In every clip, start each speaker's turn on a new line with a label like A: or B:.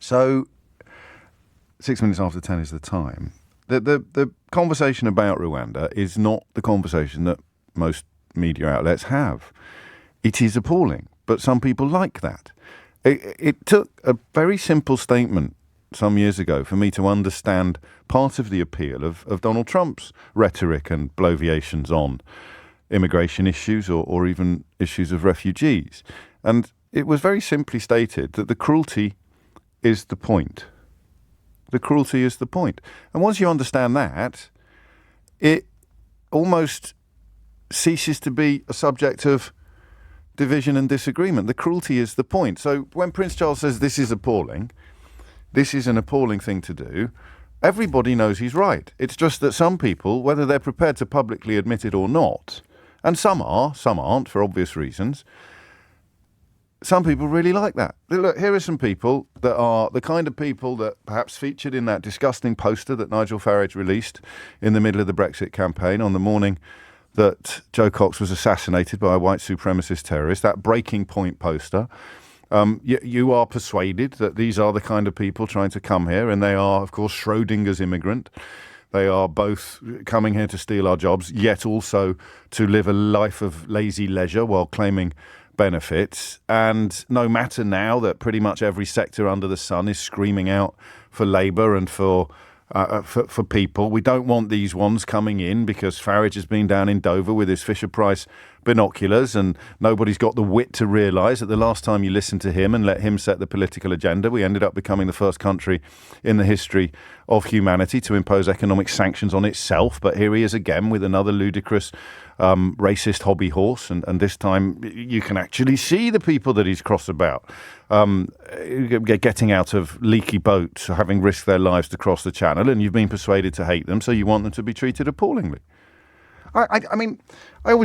A: So 6 minutes after 10 is the time. The conversation about Rwanda is not the conversation that most media outlets have. It is appalling, but some people like that. It took a very simple statement some years ago for me to understand part of the appeal of Donald Trump's rhetoric and bloviations on immigration issues or even issues of refugees. And it was very simply stated that the cruelty is the point. The cruelty is the point. And once you understand that, it almost ceases to be a subject of division and disagreement. The cruelty is the point. So when Prince Charles says this is appalling, this is an appalling thing to do, everybody knows he's right. It's just that some people, whether they're prepared to publicly admit it or not, and some are, some aren't for obvious reasons, some people really like that. Look, here are some people that are the kind of people that perhaps featured in that disgusting poster that Nigel Farage released in the middle of the Brexit campaign on the morning that Joe Cox was assassinated by a white supremacist terrorist, that breaking point poster. You are persuaded that these are the kind of people trying to come here, and they are, of course, Schrodinger's immigrant. They are both coming here to steal our jobs, yet also to live a life of lazy leisure while claiming benefits. And no matter now that pretty much every sector under the sun is screaming out for labour and for people, we don't want these ones coming in because Farage has been down in Dover with his Fisher-Price binoculars and nobody's got the wit to realise that the last time you listened to him and let him set the political agenda, we ended up becoming the first country in the history of humanity to impose economic sanctions on itself. But here he is again with another ludicrous racist hobby horse, and this time you can actually see the people that he's cross about getting out of leaky boats, having risked their lives to cross the channel, and you've been persuaded to hate them, so you want them to be treated appallingly. I mean, I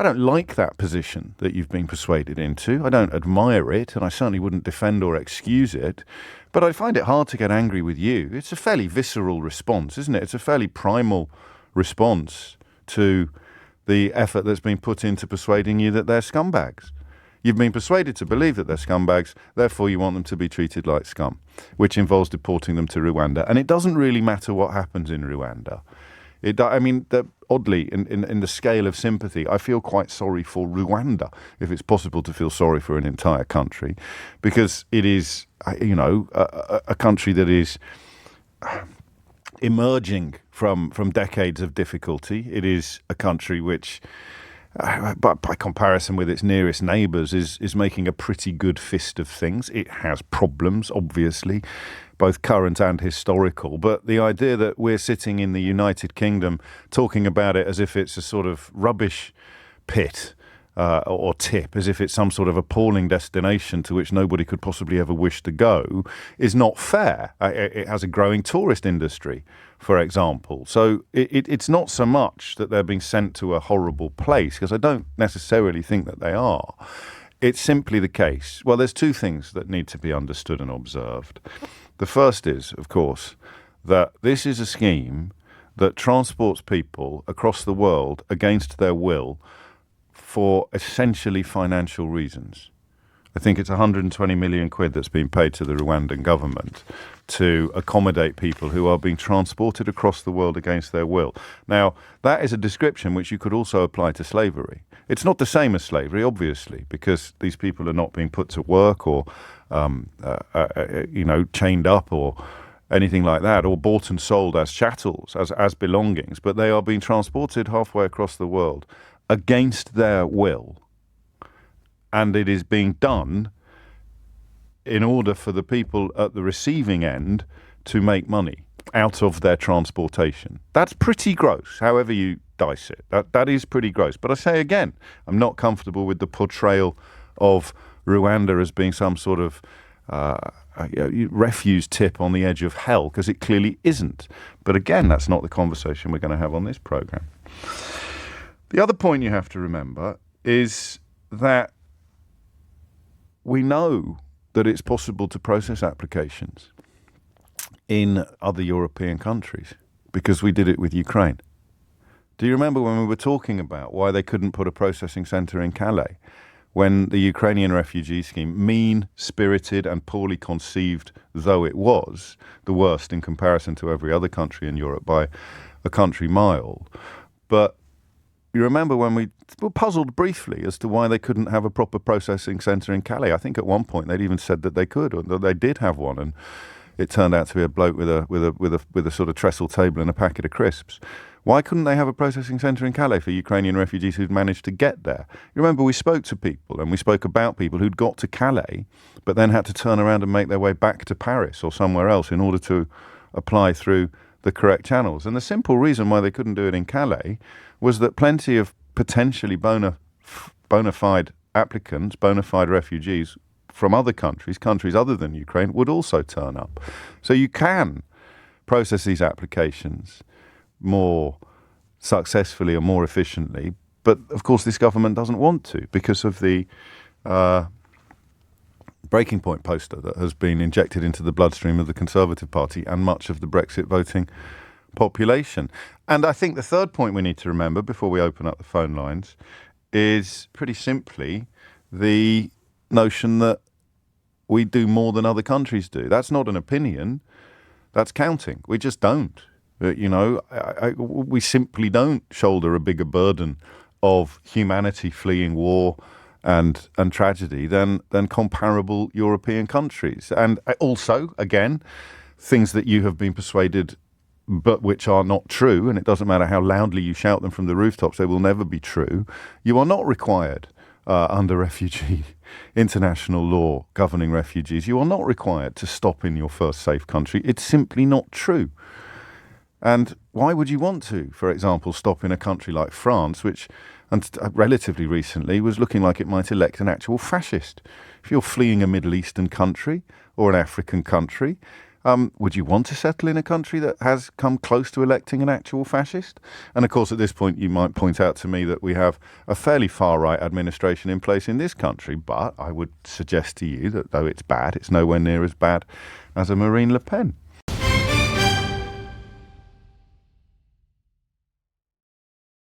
A: don't like that position that you've been persuaded into. I don't admire it, and I certainly wouldn't defend or excuse it, but I find it hard to get angry with you. It's a fairly visceral response, isn't it? It's a fairly primal response to the effort that's been put into persuading you that they're scumbags. You've been persuaded to believe that they're scumbags, therefore you want them to be treated like scum, which involves deporting them to Rwanda. And it doesn't really matter what happens in Rwanda. Oddly, in the scale of sympathy, I feel quite sorry for Rwanda, if it's possible to feel sorry for an entire country, because it is, a country that is emerging from decades of difficulty. It is a country which, by comparison with its nearest neighbours, is making a pretty good fist of things. It has problems, obviously, both current and historical. But the idea that we're sitting in the United Kingdom talking about it as if it's a sort of rubbish pit or tip, as if it's some sort of appalling destination to which nobody could possibly ever wish to go, is not fair. It has a growing tourist industry, for example. So it's not so much that they're being sent to a horrible place, because I don't necessarily think that they are. It's simply the case. Well, there's two things that need to be understood and observed. The first is, of course, that this is a scheme that transports people across the world against their will for essentially financial reasons. I think it's 120 million quid that's been paid to the Rwandan government to accommodate people who are being transported across the world against their will. Now, that is a description which you could also apply to slavery. It's not the same as slavery, obviously, because these people are not being put to work or chained up or anything like that, or bought and sold as chattels, as belongings, but they are being transported halfway across the world against their will. And it is being done in order for the people at the receiving end to make money out of their transportation. That's pretty gross, however you dice it. That is pretty gross. But I say again, I'm not comfortable with the portrayal of Rwanda as being some sort of refuse tip on the edge of hell, because it clearly isn't. But again, that's not the conversation we're going to have on this programme. The other point you have to remember is that we know that it's possible to process applications in other European countries because we did it with Ukraine. Do you remember when we were talking about why they couldn't put a processing centre in Calais? when the Ukrainian refugee scheme, mean-spirited and poorly conceived though it was, the worst in comparison to every other country in Europe by a country mile. But you remember when we were puzzled briefly as to why they couldn't have a proper processing centre in Calais. I think at one point they'd even said that they could, or that they did have one, and it turned out to be a bloke with a sort of trestle table and a packet of crisps. Why couldn't they have a processing centre in Calais for Ukrainian refugees who'd managed to get there? You remember we spoke to people, and we spoke about people who'd got to Calais, but then had to turn around and make their way back to Paris or somewhere else in order to apply through the correct channels. And the simple reason why they couldn't do it in Calais was that plenty of potentially bona fide applicants, bona fide refugees from other countries other than Ukraine, would also turn up. So you can process these applications more successfully or more efficiently, but of course this government doesn't want to because of the breaking point poster that has been injected into the bloodstream of the Conservative Party and much of the Brexit voting population. And I think the third point we need to remember before we open up the phone lines is pretty simply the notion that we do more than other countries do. That's not an opinion, that's counting. We just don't. We simply don't shoulder a bigger burden of humanity fleeing war and tragedy than comparable European countries. And also, again, things that you have been persuaded but which are not true, and it doesn't matter how loudly you shout them from the rooftops, they will never be true. You are not required under refugee international law governing refugees. You are not required to stop in your first safe country. It's simply not true. And why would you want to, for example, stop in a country like France, which relatively recently was looking like it might elect an actual fascist? If you're fleeing a Middle Eastern country or an African country, would you want to settle in a country that has come close to electing an actual fascist? And of course, at this point, you might point out to me that we have a fairly far-right administration in place in this country, but I would suggest to you that though it's bad, it's nowhere near as bad as a Marine Le Pen.